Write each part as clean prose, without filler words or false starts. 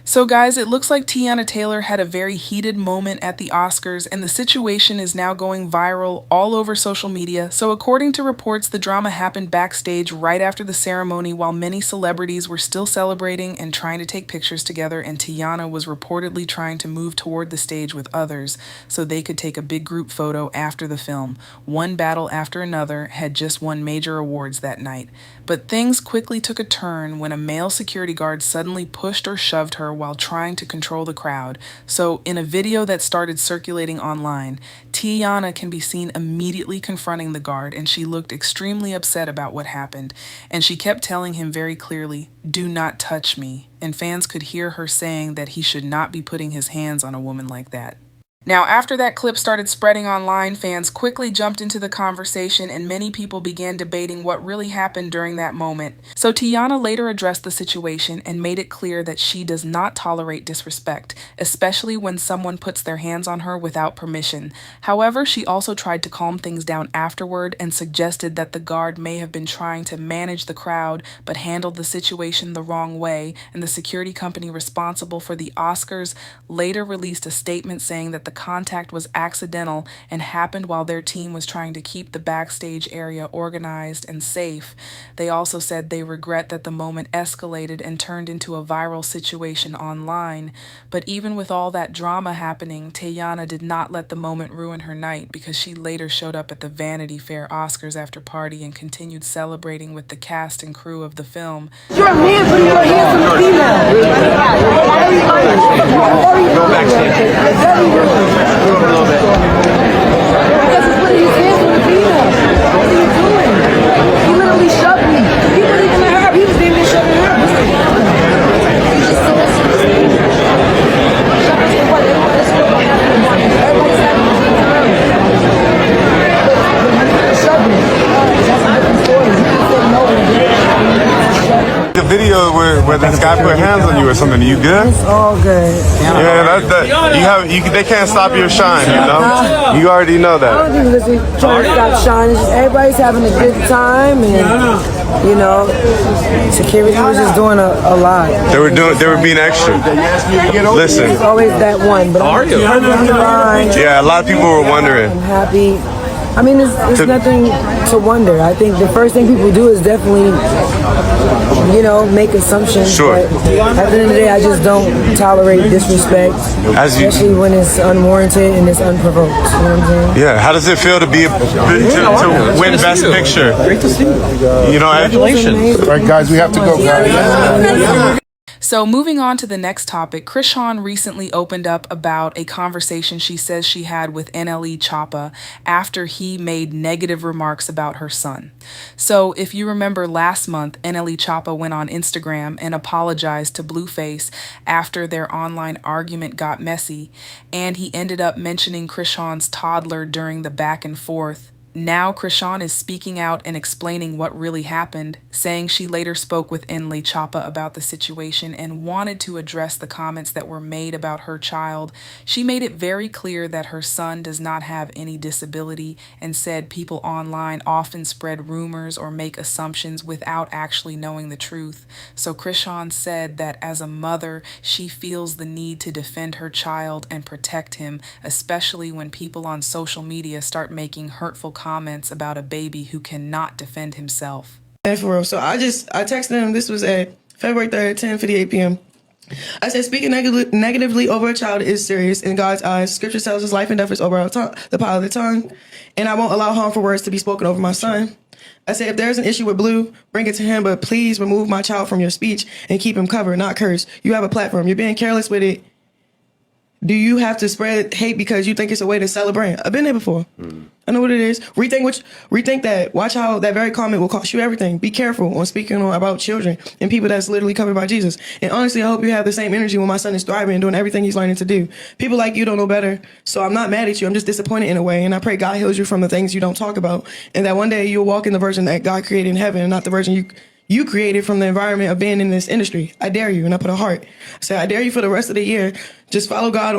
So guys, it looks like Teyana Taylor had a very heated moment at the Oscars, and the situation is now going viral all over social media. So according to reports, the drama happened backstage right after the ceremony while many celebrities were still celebrating and trying to take pictures together, and Teyana was reportedly trying to move toward the stage with others so they could take a big group photo after the film. One battle after another had just won major awards that night. But things quickly took a turn when a male security guard suddenly pushed or shoved her while trying to control the crowd. So in a video that started circulating online, Teyana can be seen immediately confronting the guard, and she looked extremely upset about what happened. And she kept telling him very clearly, "Do not touch me." And fans could hear her saying that he should not be putting his hands on a woman like that. Now, after that clip started spreading online, fans quickly jumped into the conversation and many people began debating what really happened during that moment. So Teyana later addressed the situation and made it clear that she does not tolerate disrespect, especially when someone puts their hands on her without permission. However, she also tried to calm things down afterward and suggested that the guard may have been trying to manage the crowd but handled the situation the wrong way, and the security company responsible for the Oscars later released a statement saying that the contact was accidental and happened while their team was trying to keep the backstage area organized and safe. They also said they regret that the moment escalated and turned into a viral situation online. But even with all that drama happening, Teyana did not let the moment ruin her night, because she later showed up at the Vanity Fair Oscars after party and continued celebrating with the cast and crew of the film. Your hands on your hands on the female. Go backstage. A little bit. Because he's putting his hands on the female. What are you doing? He literally shoved me. He wasn't even her. He was even shoving her. Everybody's having a good time. Shove me. That's a different story. He said no. The video where this guy put hands on you or something, you good? It's all good. Yeah, they can't stop your shine, you know? You already know I that. don't think they're trying to stop shine. It's just everybody's having a good time, and you know, security was just doing a lot. They were being extra. Listen. It's always that one. But How are you? I'm fine. Yeah, a lot of people were wondering. I'm happy. I mean, it's nothing to wonder. I think the first thing people do is definitely, you know, make assumptions. Sure. But at the end of the day, I just don't tolerate disrespect, especially when it's unwarranted and it's unprovoked. You know what I'm saying? Yeah. How does it feel to to win Best Picture? Great to see you. You know, Congratulations. All right, guys, we have to go, guys. So moving on to the next topic, Chrisean recently opened up about a conversation she says she had with NLE Choppa after he made negative remarks about her son. So if you remember last month, NLE Choppa went on Instagram and apologized to Blueface after their online argument got messy, and he ended up mentioning Chrisean's toddler during the back and forth. Now Chrisean is speaking out and explaining what really happened, saying she later spoke with NLE Choppa about the situation and wanted to address the comments that were made about her child. She made it very clear that her son does not have any disability and said people online often spread rumors or make assumptions without actually knowing the truth. So Chrisean said that as a mother, she feels the need to defend her child and protect him, especially when people on social media start making hurtful comments about a baby who cannot defend himself. For real. So I texted him. This was at February 3rd, 10:58 p.m. I said, speaking negatively over a child is serious in God's eyes. Scripture tells us life and death is over our tongue, the power of the tongue, and I won't allow harmful words to be spoken over my son. I said, if there's an issue with Blue, bring it to him, but please remove my child from your speech and keep him covered, not cursed. You have a platform. You're being careless with it. Do you have to spread hate because you think it's a way to sell a brand? I've been there before. I know what it is. Rethink that. Watch how that very comment will cost you everything. Be careful on speaking about children and people that's literally covered by Jesus. And honestly, I hope you have the same energy when my son is thriving and doing everything he's learning to do. People like you don't know better. So I'm not mad at you. I'm just disappointed in a way. And I pray God heals you from the things you don't talk about. And that one day you'll walk in the version that God created in heaven and not the version you created from the environment of being in this industry. I dare you, and I put a heart. I say, I dare you for the rest of the year. Just follow God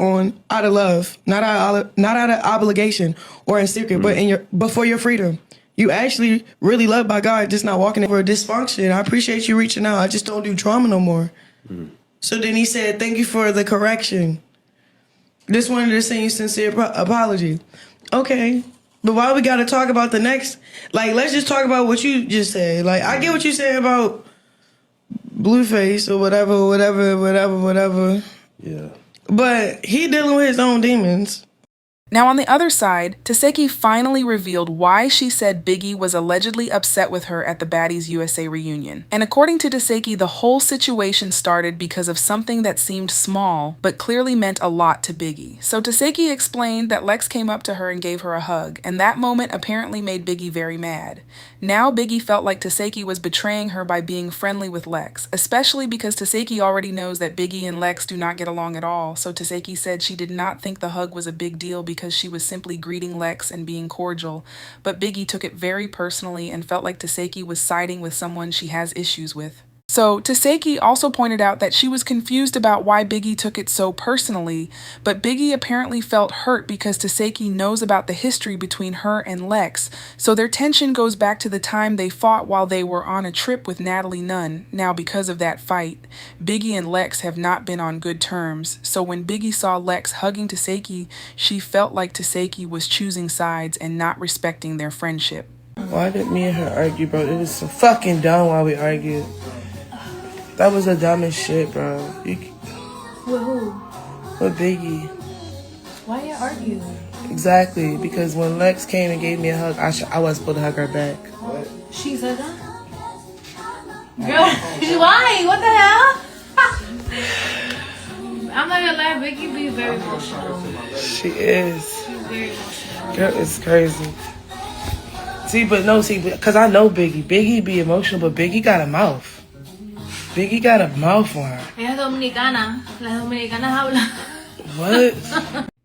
out of love, not out of obligation or in secret, but for your freedom. You actually really loved by God, just not walking in for a dysfunction. I appreciate you reaching out. I just don't do drama no more. So then he said, thank you for the correction. Just wanted to send you sincere apology. Okay. But why we got to talk about the next? Like, let's just talk about what you just said. Like, I get what you said about Blueface or whatever. Yeah. But he dealing with his own demons. Now on the other side, Tesehki finally revealed why she said Biggie was allegedly upset with her at the Baddies USA reunion. And according to Tesehki, the whole situation started because of something that seemed small, but clearly meant a lot to Biggie. So Tesehki explained that Lex came up to her and gave her a hug, and that moment apparently made Biggie very mad. Now Biggie felt like Tesehki was betraying her by being friendly with Lex, especially because Tesehki already knows that Biggie and Lex do not get along at all, so Tesehki said she did not think the hug was a big deal because she was simply greeting Lex and being cordial, but Biggie took it very personally and felt like Tesehki was siding with someone she has issues with. So Tesehki also pointed out that she was confused about why Biggie took it so personally, but Biggie apparently felt hurt because Tesehki knows about the history between her and Lex, so their tension goes back to the time they fought while they were on a trip with Natalie Nunn. Now because of that fight, Biggie and Lex have not been on good terms, so when Biggie saw Lex hugging Tesehki, she felt like Tesehki was choosing sides and not respecting their friendship. Why did me and her argue, bro? It was so fucking dumb why we argued. That was the dumbest shit, bro. With who? With Biggie. Why you argue? Exactly, because when Lex came and gave me a hug, I wasn't supposed to hug her back. She said that? Girl, why? What the hell? I'm not gonna lie, Biggie be very emotional. She is. She's very emotional. Girl, it's crazy. See, because I know Biggie. Biggie be emotional, but Biggie got a mouth. Biggie got a mouth on her. Ella es dominicana. Las dominicanas hablan. What?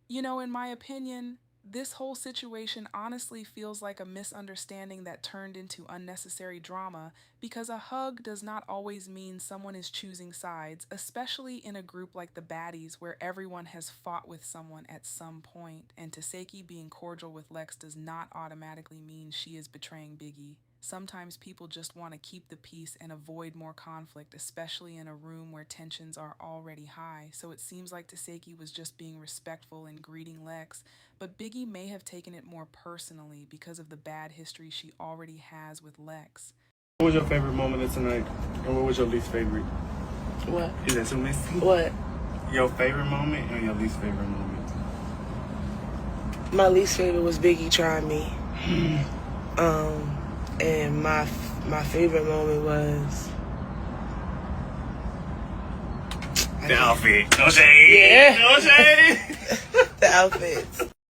You know, in my opinion, this whole situation honestly feels like a misunderstanding that turned into unnecessary drama, because a hug does not always mean someone is choosing sides, especially in a group like the Baddies where everyone has fought with someone at some point, and Tesehki being cordial with Lex does not automatically mean she is betraying Biggie. Sometimes people just want to keep the peace and avoid more conflict, especially in a room where tensions are already high, so it seems like Tesehki was just being respectful and greeting Lex, but Biggie may have taken it more personally because of the bad history she already has with Lex. What was your favorite moment of tonight? And what was your least favorite? What? Is that too messy? What? Your favorite moment and your least favorite moment? My least favorite was Biggie trying me. And my favorite moment was the outfit. No shade. Yeah. No shade. the outfits.